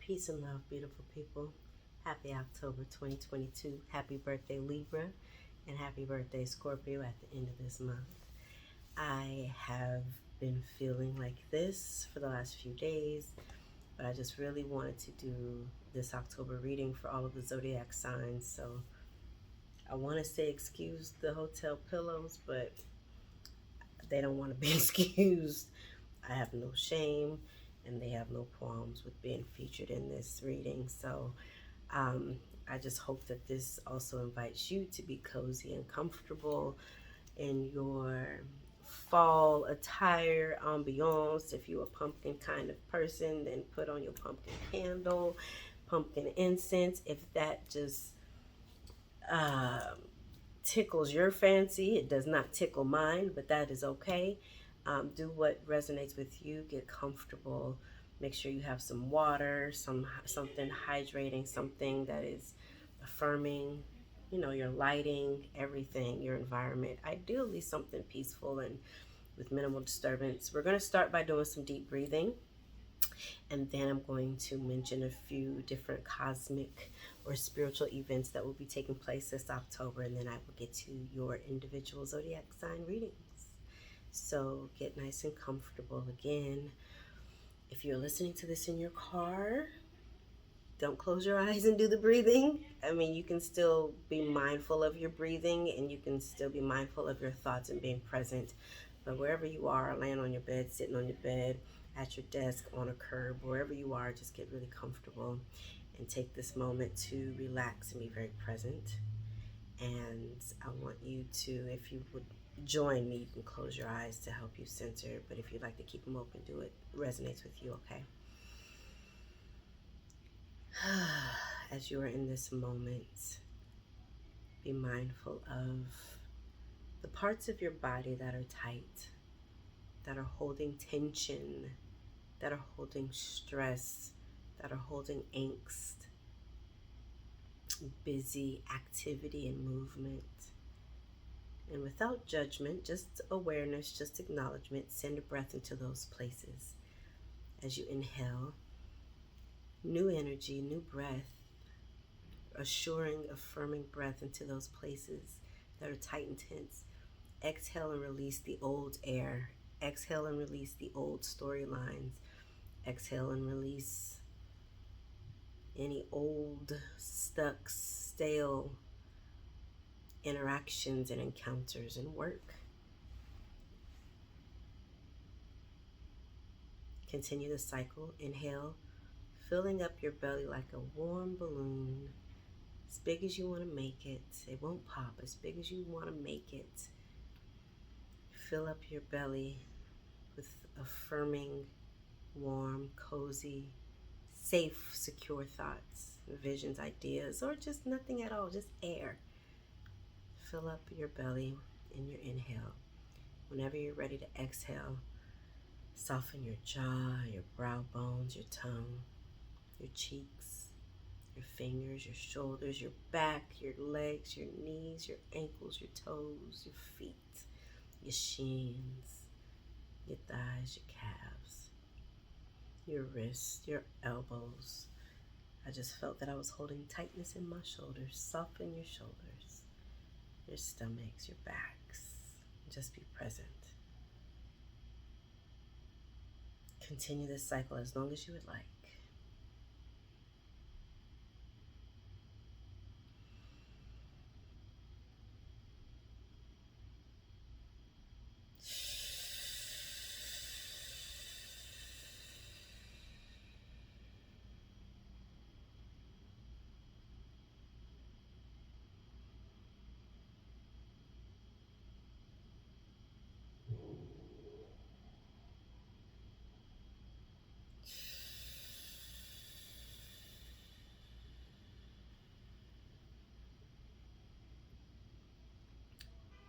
Peace and love, beautiful people. Happy October 2022. Happy birthday, Libra, and happy birthday, Scorpio, at the end of this month. I have been feeling like this for the last few days, but I just really wanted to do this October reading for all of the zodiac signs. So I want to say excuse the hotel pillows, but they don't want to be excused. I have no shame, and they have no qualms with being featured in this reading. So I just hope that this also invites you to be cozy and comfortable in your fall attire ambiance. If you're a pumpkin kind of person, then put on your pumpkin candle, pumpkin incense. If that just tickles your fancy, it does not tickle mine, but that is okay. Do what resonates with you. Get comfortable. Make sure you have some water, something hydrating, something that is affirming, your lighting, everything, your environment. Ideally something peaceful and with minimal disturbance. We're going to start by doing some deep breathing, and then I'm going to mention a few different cosmic or spiritual events that will be taking place this October, and then I will get to your individual zodiac sign readings. So get nice and comfortable. Again, if you're listening to this in your car, don't close your eyes and do the breathing. I mean, you can still be mindful of your breathing, and you can still be mindful of your thoughts and being present. But wherever you are, laying on your bed, sitting on your bed, at your desk, on a curb, wherever you are, just get really comfortable and take this moment to relax and be very present. And I want you to, if you would join me, you can close your eyes to help you center. But if you'd like to keep them open, do it. It resonates with you, okay? As you are in this moment, be mindful of the parts of your body that are tight, that are holding tension, that are holding stress, that are holding angst, busy activity and movement. And without judgment, just awareness, just acknowledgement, send a breath into those places. As you inhale, new energy, new breath, assuring, affirming breath into those places that are tight and tense. Exhale and release the old air. Exhale and release the old storylines. Exhale and release any old, stuck, stale interactions and encounters and work. Continue the cycle. Inhale, filling up your belly like a warm balloon, as big as you want to make it. It won't pop, as big as you want to make it. Fill up your belly with affirming, warm, cozy, safe, secure thoughts, visions, ideas, or just nothing at all, just air. Fill up your belly in your inhale. Whenever you're ready to exhale, soften your jaw, your brow bones, your tongue, your cheeks, your fingers, your shoulders, your back, your legs, your knees, your ankles, your toes, your feet, your shins, your thighs, your calves, your wrists, your elbows. I just felt that I was holding tightness in my shoulders. Soften your shoulders, your stomachs, your backs. Just be present. Continue this cycle as long as you would like.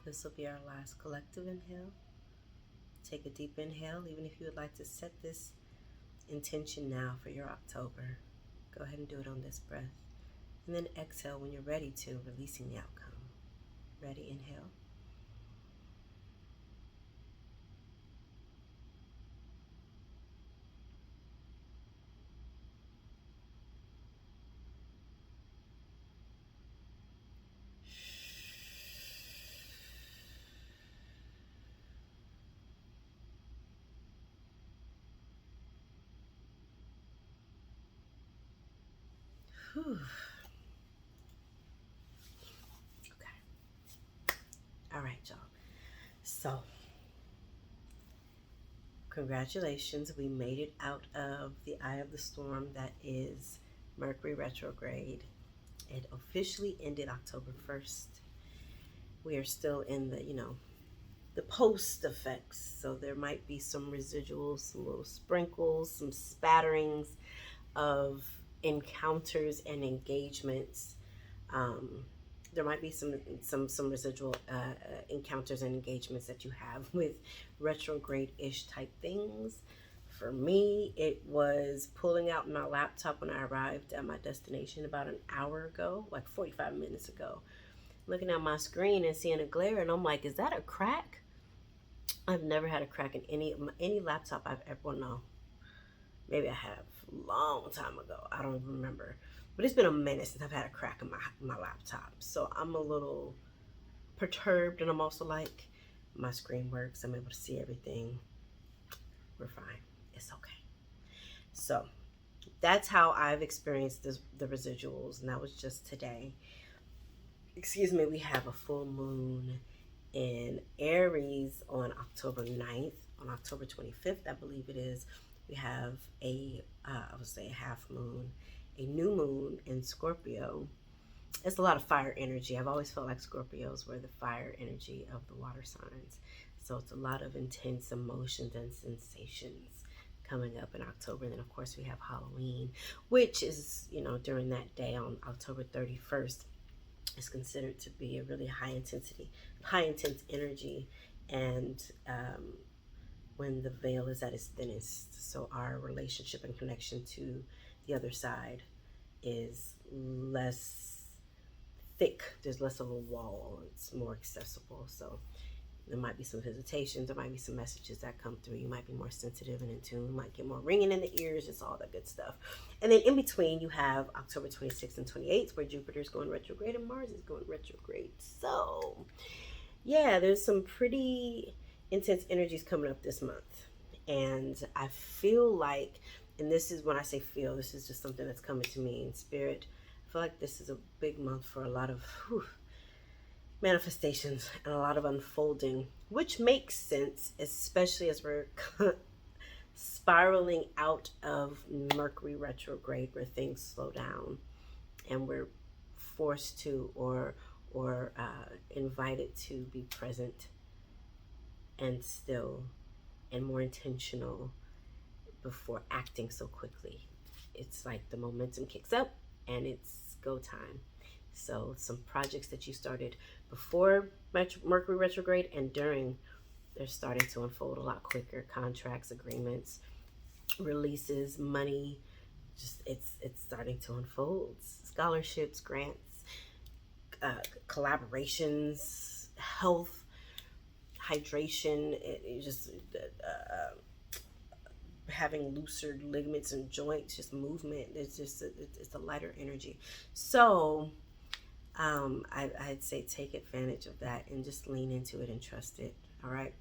This will be our last collective inhale. Take a deep inhale, even if you would like to set this intention now for your October. Go ahead and do it on this breath. And then exhale when you're ready to, releasing the outcome. Ready, inhale. Whew. Okay. All right, y'all. So, congratulations. We made it out of the eye of the storm that is Mercury retrograde. It officially ended October 1st. We are still in the, the post effects. So there might be some residuals, some little sprinkles, some spatterings of encounters and engagements. There might be some residual encounters and engagements that you have with retrograde-ish type things. For me, it was pulling out my laptop when I arrived at my destination about an hour ago, like 45 minutes ago, looking at my screen and seeing a glare, and I'm like, is that a crack? I've never had a crack in any laptop I've ever, well, no, maybe I have a long time ago. I don't remember. But it's been a minute since I've had a crack in my laptop. So I'm a little perturbed, and I'm also like, my screen works. I'm able to see everything. We're fine. It's okay. So that's how I've experienced the residuals, and that was just today. Excuse me, we have a full moon in Aries on October 9th. On October 25th, I believe it is, we have I would say a half moon, a new moon in Scorpio. It's a lot of fire energy. I've always felt like Scorpios were the fire energy of the water signs. So it's a lot of intense emotions and sensations coming up in October. And then of course we have Halloween, which is, during that day on October 31st, is considered to be a really high intense energy, and when the veil is at its thinnest. So our relationship and connection to the other side is less thick. There's less of a wall. It's more accessible. So there might be some visitations. There might be some messages that come through. You might be more sensitive and in tune. You might get more ringing in the ears. It's all that good stuff. And then in between, you have October 26th and 28th, where Jupiter's going retrograde and Mars is going retrograde. So yeah, there's some pretty intense energies coming up this month. And I feel like, and this is when I say feel, this is just something that's coming to me in spirit. I feel like this is a big month for a lot of manifestations and a lot of unfolding, which makes sense, especially as we're spiraling out of Mercury retrograde, where things slow down and we're forced to or invited to be present and still and more intentional before acting so quickly. It's like the momentum kicks up and it's go time. So some projects that you started before Mercury retrograde and during, they're starting to unfold a lot quicker. Contracts, agreements, releases, money, just it's starting to unfold. Scholarships, grants, collaborations, health, hydration, having looser ligaments and joints, just movement. It's a lighter energy. So I'd say take advantage of that and just lean into it and trust it. All right.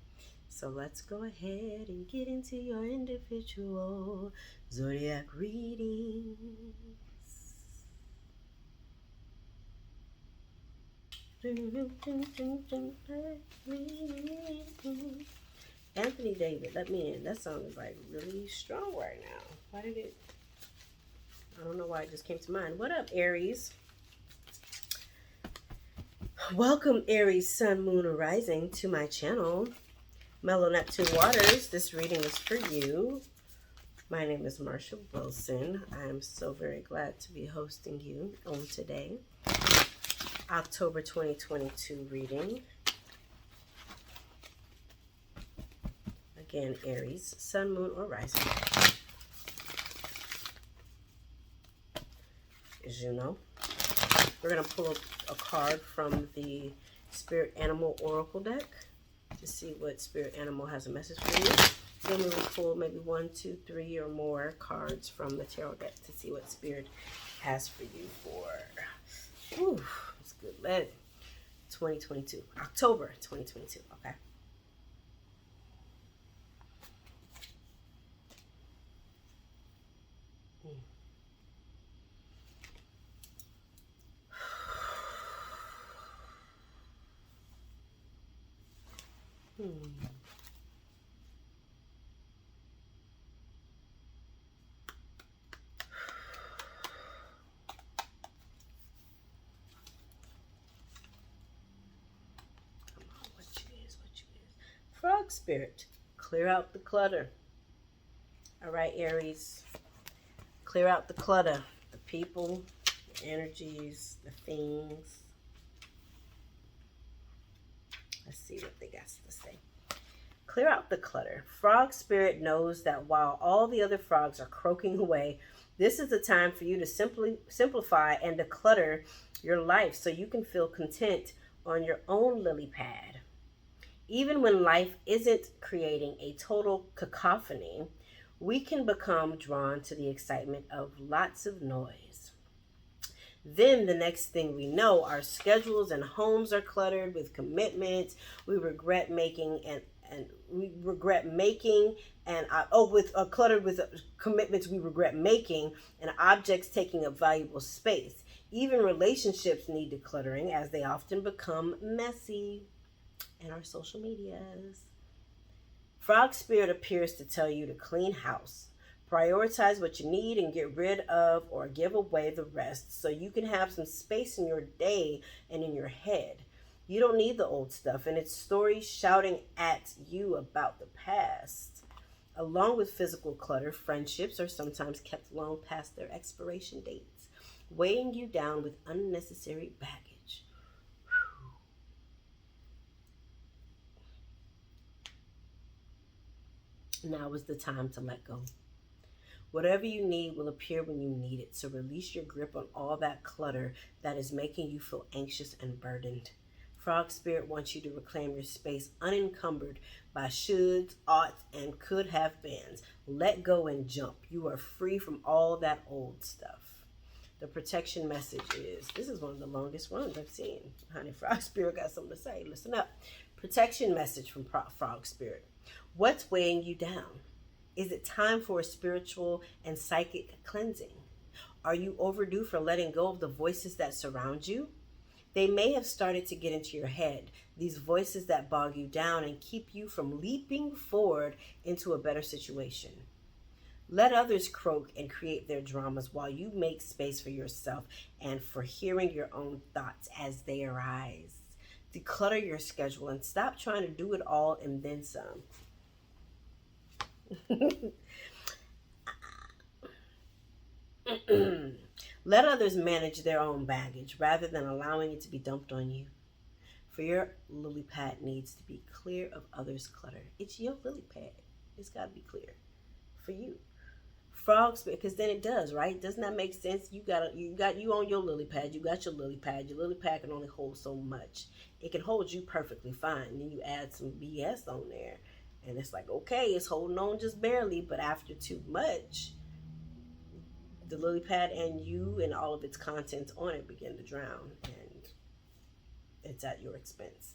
So let's go ahead and get into your individual zodiac readings. Anthony David, let me in. That song is like really strong right now. Why did it? I don't know why it just came to mind. What up, Aries? Welcome, Aries, Sun, Moon, or Rising, to my channel, Mellow, Neptune, Waters. This reading is for you. My name is Marsha Wilson. I am so very glad to be hosting you on today, October 2022 reading. Again, Aries, Sun, Moon, or Rising. As you know, we're going to pull a card from the Spirit Animal Oracle deck to see what Spirit Animal has a message for you. Then we will pull maybe 1, 2, 3 or more cards from the tarot deck to see what Spirit has for you for, it's good. Let it. 2022, October 2022, okay? Spirit, clear out the clutter. All right, Aries, clear out the clutter. The people, the energies, the things. Let's see what they got to say. Clear out the clutter. Frog Spirit knows that while all the other frogs are croaking away, this is the time for you to simplify and declutter your life so you can feel content on your own lily pad. Even when life isn't creating a total cacophony, we can become drawn to the excitement of lots of noise. Then the next thing we know, our schedules and homes are cluttered with commitments we regret making cluttered with commitments we regret making and objects taking up valuable space. Even relationships need decluttering as they often become messy. And our social medias. Frog Spirit appears to tell you to clean house. Prioritize what you need and get rid of or give away the rest so you can have some space in your day and in your head. You don't need the old stuff and its stories shouting at you about the past. Along with physical clutter, friendships are sometimes kept long past their expiration dates, weighing you down with unnecessary baggage. Now is the time to let go. Whatever you need will appear when you need it, so release your grip on all that clutter that is making you feel anxious and burdened. Frog Spirit wants you to reclaim your space unencumbered by shoulds, oughts, and could have beens. Let go and jump. You are free from all that old stuff. The protection message is, this is one of the longest ones I've seen. Honey, Frog Spirit got something to say. Listen up. Protection message from Frog Spirit. What's weighing you down? Is it time for a spiritual and psychic cleansing? Are you overdue for letting go of the voices that surround you? They may have started to get into your head, these voices that bog you down and keep you from leaping forward into a better situation. Let others croak and create their dramas while you make space for yourself and for hearing your own thoughts as they arise. Declutter your schedule and stop trying to do it all and then some. Let others manage their own baggage rather than allowing it to be dumped on you. For your lily pad needs to be clear of others' clutter. It's your lily pad. It's got to be clear for you. Frogs, because then it does, right? Doesn't that make sense? You on your lily pad. You got your lily pad. Your lily pad can only hold so much. It can hold you perfectly fine. Then you add some BS on there. And it's like, okay, it's holding on just barely, but after too much, the lily pad and you and all of its contents on it begin to drown, and it's at your expense.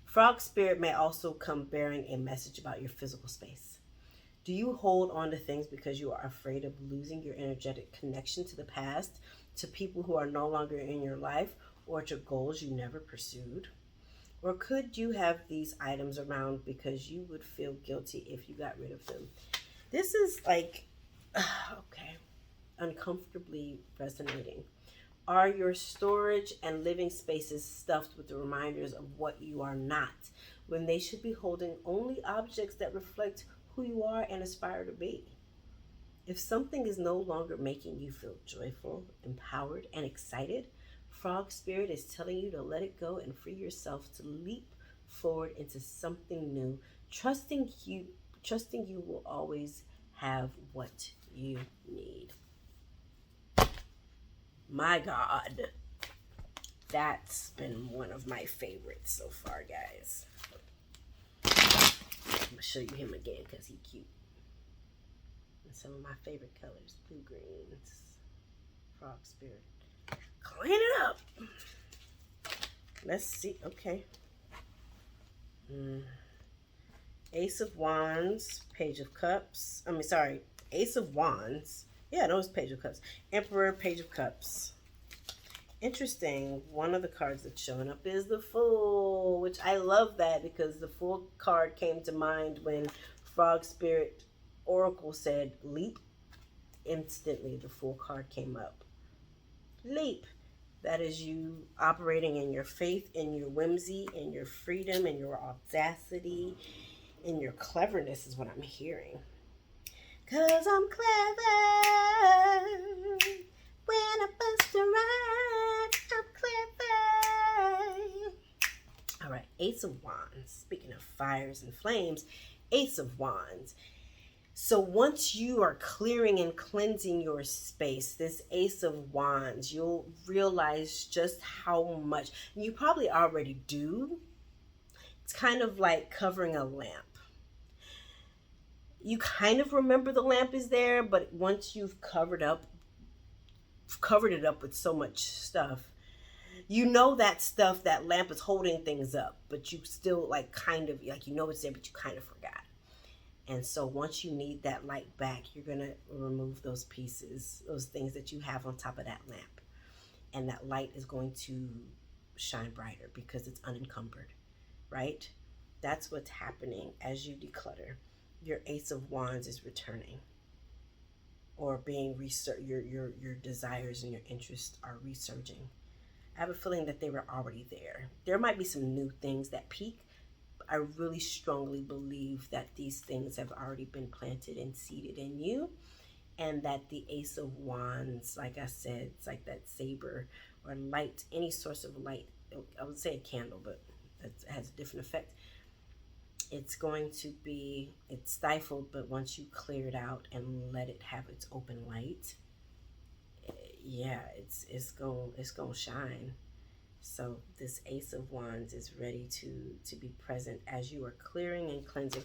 Frog Spirit may also come bearing a message about your physical space. Do you hold on to things because you are afraid of losing your energetic connection to the past, to people who are no longer in your life, or to goals you never pursued? Or could you have these items around because you would feel guilty if you got rid of them? This is like, okay, uncomfortably resonating. Are your storage and living spaces stuffed with the reminders of what you are not, when they should be holding only objects that reflect who you are and aspire to be? If something is no longer making you feel joyful, empowered, and excited, Frog Spirit is telling you to let it go and free yourself to leap forward into something new, trusting you will always have what you need. My God, that's been one of my favorites so far, guys. I'm gonna show you him again because he's cute. And some of my favorite colors, blue greens, Frog Spirit. Clean it up. Let's see. Okay. Ace of Wands, Page of Cups. Ace of Wands. Yeah, no, it's Page of Cups. Emperor, Page of Cups. Interesting. One of the cards that's showing up is the Fool, which I love that because the Fool card came to mind when Frog Spirit Oracle said leap. Instantly, the Fool card came up. Leap. That is you operating in your faith, in your whimsy, in your freedom, in your audacity, in your cleverness is what I'm hearing. 'Cause I'm clever. When I bust a rhyme, I'm clever. All right, Ace of Wands. Speaking of fires and flames, Ace of Wands. So once you are clearing and cleansing your space, this Ace of Wands, you'll realize just how much, and you probably already do. It's kind of like covering a lamp. You kind of remember the lamp is there, but once you've covered it up with so much stuff, you know that stuff, that lamp is holding things up, but you still like kind of like, you know it's there, but you kind of forgot. And so once you need that light back, you're going to remove those pieces, those things that you have on top of that lamp. And that light is going to shine brighter because it's unencumbered, right? That's what's happening as you declutter. Your Ace of Wands is returning, or being your desires and your interests are resurging. I have a feeling that they were already there. There might be some new things that peak. I really strongly believe that these things have already been planted and seeded in you, and that the Ace of Wands, like I said, it's like that saber or light, any source of light. I would say a candle, but it has a different effect. It's going to be, it's stifled, but once you clear it out and let it have its open light, yeah, it's gonna shine. So this Ace of Wands is ready to be present as you are clearing and cleansing.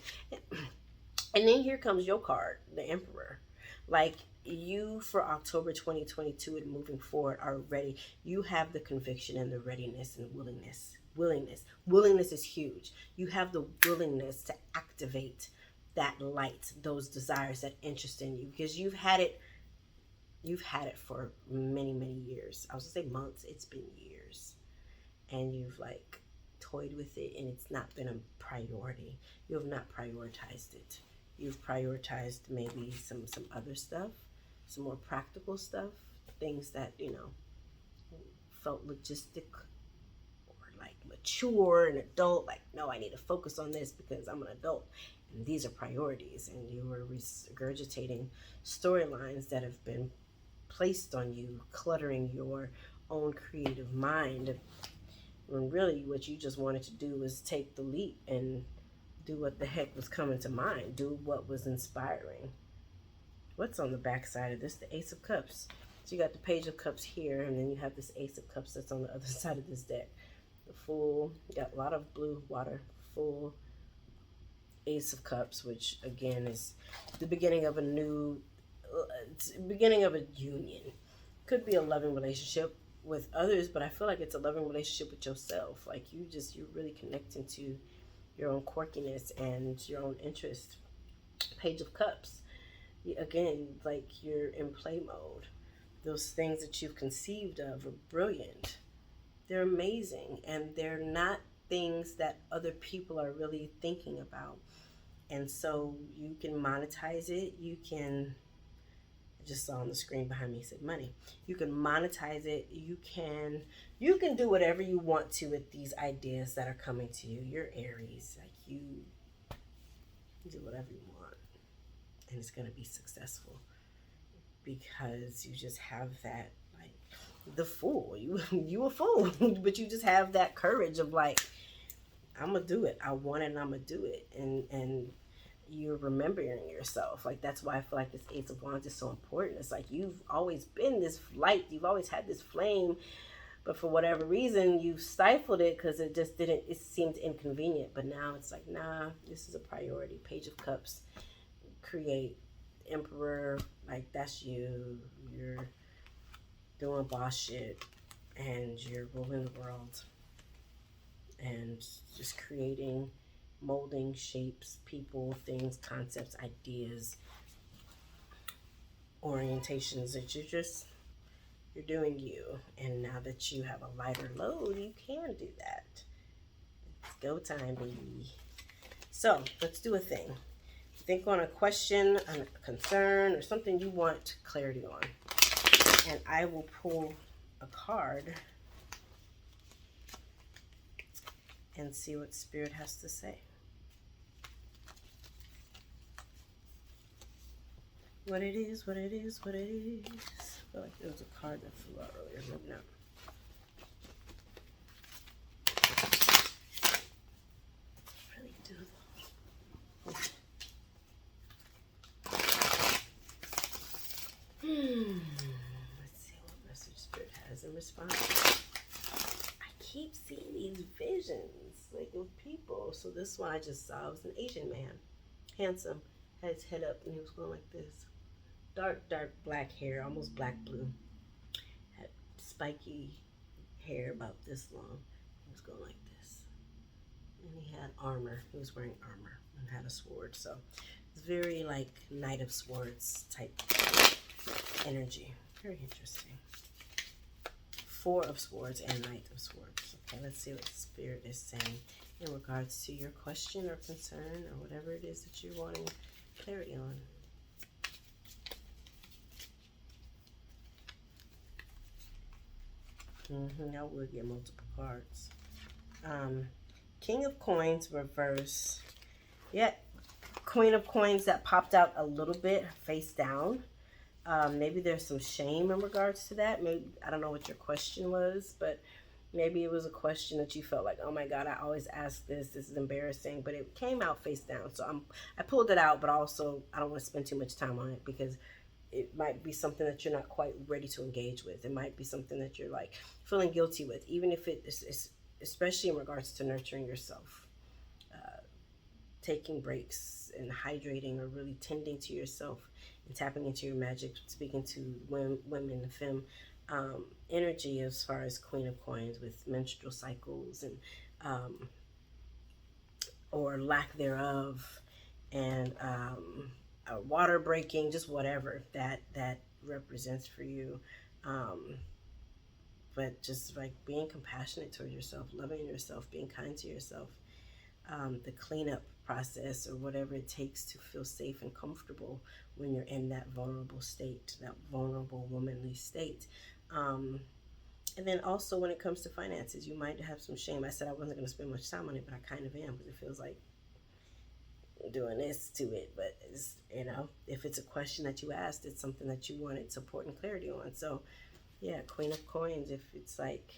And then here comes your card, the Emperor. Like, you for October 2022 and moving forward are ready. You have the conviction and the readiness and willingness. Willingness is huge. You have the willingness to activate that light, those desires, that interest in you, because you've had it for many, many years. I was gonna say months. It's been years. And you've like toyed with it, and it's not been a priority. You have not prioritized it. You've prioritized maybe some other stuff, some more practical stuff, things that, you know, felt logistic or like mature and adult. Like, no, I need to focus on this because I'm an adult, and these are priorities. And you were regurgitating storylines that have been placed on you, cluttering your own creative mind, when really what you just wanted to do was take the leap and do what the heck was coming to mind, do what was inspiring. What's on the back side of this? The Ace of Cups. So you got the Page of Cups here, and then you have this Ace of Cups that's on the other side of this deck. The Fool, you got a lot of blue water, Fool, Ace of Cups, which again is the beginning of a new, beginning of a union. Could be a loving relationship with others, but I feel like it's a loving relationship with yourself. Like you're really connecting to your own quirkiness and your own interest. Page of Cups, again, like you're in play mode. Those things that you've conceived of are brilliant. They're amazing, and they're not things that other people are really thinking about. And so you can monetize it. You can, I just saw on the screen behind me, it said money. You can monetize it. You can do whatever you want to with these ideas that are coming to you. You're Aries. Like you do whatever you want, and it's going to be successful because you just have that, like the Fool. You a fool, but you just have that courage of like, I'm gonna do it. I want it, and I'm gonna do it. And you're remembering yourself. Like that's why I feel like this Ace of Wands is so important. It's like you've always been this light. You've always had this flame, but for whatever reason, you stifled it because it just didn't. It seemed inconvenient. But now it's like, nah, this is a priority. Page of Cups, create. Emperor, like that's you. You're doing boss shit, and you're ruling the world, and just creating, molding shapes, people, things, concepts, ideas, orientations that you're doing you. And now that you have a lighter load, you can do that. It's go time, baby. So let's do a thing. Think on a question, a concern, or something you want clarity on. And I will pull a card and see what Spirit has to say. what it is, what it is, what it is. I feel like there was a card that flew out earlier. Maybe not. Really do though. Let's see what message Spirit has in response. I keep seeing these visions, like of people. So this one I just saw was an Asian man, handsome, had his head up, and he was going like this. Dark black hair, almost black blue. Had spiky hair about this long. He was going like this. And he had armor. He was wearing armor and had a sword. So it's very like Knight of Swords type energy. Very interesting. Four of Swords and Knight of Swords. Okay, let's see what Spirit is saying in regards to your question or concern or whatever it is that you're wanting clarity on. I would get multiple cards. King of Coins reverse. Yeah, Queen of Coins that popped out a little bit face down. Maybe there's some shame in regards to that. Maybe, I don't know what your question was, but maybe it was a question that you felt like, oh my God, I always ask this. This is embarrassing, but it came out face down. So I pulled it out, but also I don't want to spend too much time on it because it might be something that you're not quite ready to engage with. It might be something that you're like feeling guilty with, even if it is, especially in regards to nurturing yourself, taking breaks and hydrating or really tending to yourself and tapping into your magic, speaking to women, the femme energy as far as Queen of Coins with menstrual cycles and or lack thereof, and water breaking, just whatever that represents for you. But just like being compassionate towards yourself, loving yourself, being kind to yourself, the cleanup process or whatever it takes to feel safe and comfortable when you're in that vulnerable state, that vulnerable womanly state. And then also when it comes to finances, you might have some shame. I said I wasn't going to spend much time on it, but I kind of am because it feels like doing this to it. But it's, you know, if it's a question that you asked, it's something that you wanted support and clarity on. So yeah, Queen of Coins, if it's like,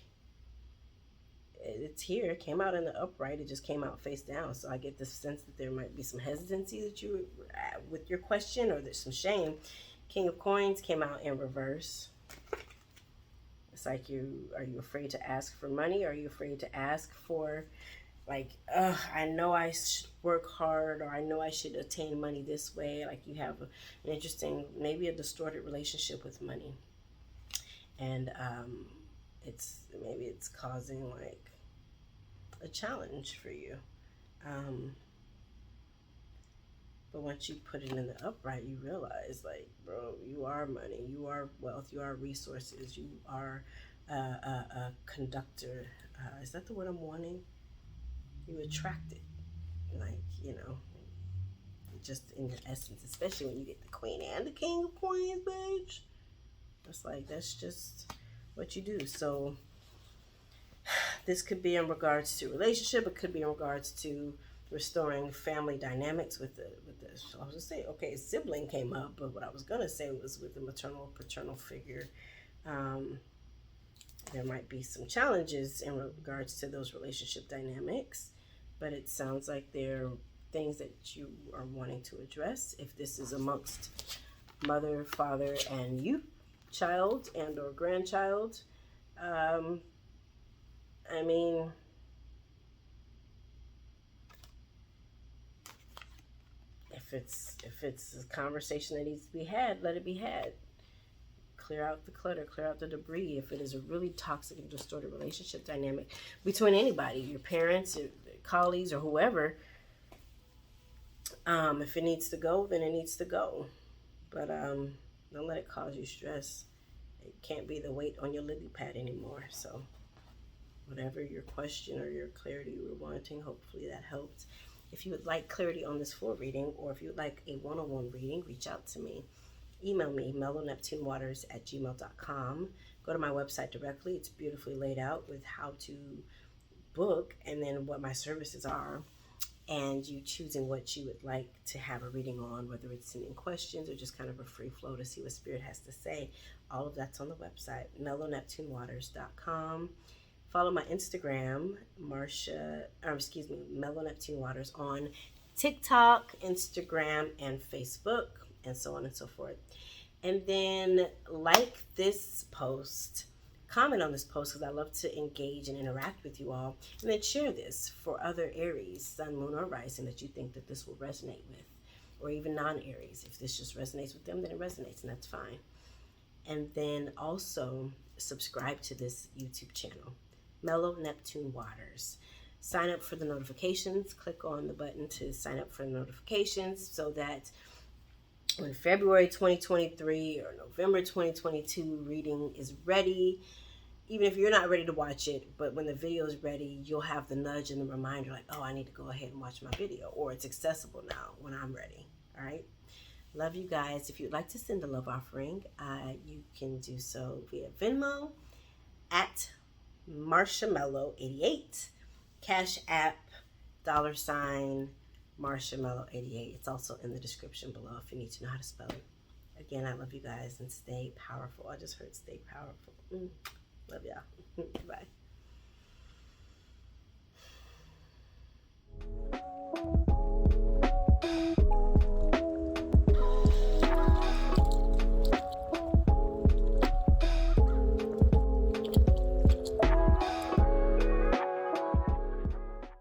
it's here, it came out in the upright, it just came out face down. So I get the sense that there might be some hesitancy that you with your question, or there's some shame. King of Coins came out in reverse. It's like are you afraid to ask for money? Are you afraid to ask for like, I know I work hard, or I know I should attain money this way. Like you have an interesting, maybe a distorted relationship with money. And maybe it's causing like a challenge for you. But once you put it in the upright, you realize like, bro, you are money, you are wealth, you are resources, you are a conductor. Is that the word I'm wanting? You attract it, like, you know, just in your essence, especially when you get the Queen and the King of Coins, bitch. It's like, that's just what you do. So this could be in regards to relationship. It could be in regards to restoring family dynamics with the so I was gonna say, okay, sibling came up, but what I was gonna say was with the maternal paternal figure. There might be some challenges in regards to those relationship dynamics, but it sounds like there are things that you are wanting to address. If this is amongst mother, father, and you, child and or grandchild, I mean, if it's a conversation that needs to be had, let it be had. Clear out the clutter, clear out the debris. If it is a really toxic and distorted relationship dynamic between anybody, your parents, your colleagues, or whoever, if it needs to go, then it needs to go. But don't let it cause you stress. It can't be the weight on your lily pad anymore. So whatever your question or your clarity you were wanting, hopefully that helped. If you would like clarity on this full reading, or if you would like a one-on-one reading, reach out to me. Email me, mellowneptunewaters@gmail.com. Go to my website directly. It's beautifully laid out with how to book and then what my services are. and you choosing what you would like to have a reading on, whether it's sending questions or just kind of a free flow to see what Spirit has to say. All of that's on the website, mellowneptunewaters.com. Follow my Instagram, Mellow Neptune Waters, on TikTok, Instagram, and Facebook, and so on and so forth. And then like this post, comment on this post, because I love to engage and interact with you all. And then share this for other Aries, Sun, Moon, or Rising that you think that this will resonate with, or even non-Aries. If this just resonates with them, then it resonates, and that's fine. And then also subscribe to this YouTube channel, Mellow Neptune Waters. Sign up for the notifications. Click on the button to sign up for the notifications so that when February 2023 or November 2022 reading is ready, even if you're not ready to watch it, but when the video is ready, you'll have the nudge and the reminder like, oh, I need to go ahead and watch my video, or it's accessible now when I'm ready. All right. Love you guys. If you'd like to send a love offering, you can do so via Venmo at MarshaMellow88, CashApp $MarshaMellow88. It's also in the description below if you need to know how to spell it. Again, I love you guys, and stay powerful. I just heard stay powerful. Love y'all. Bye.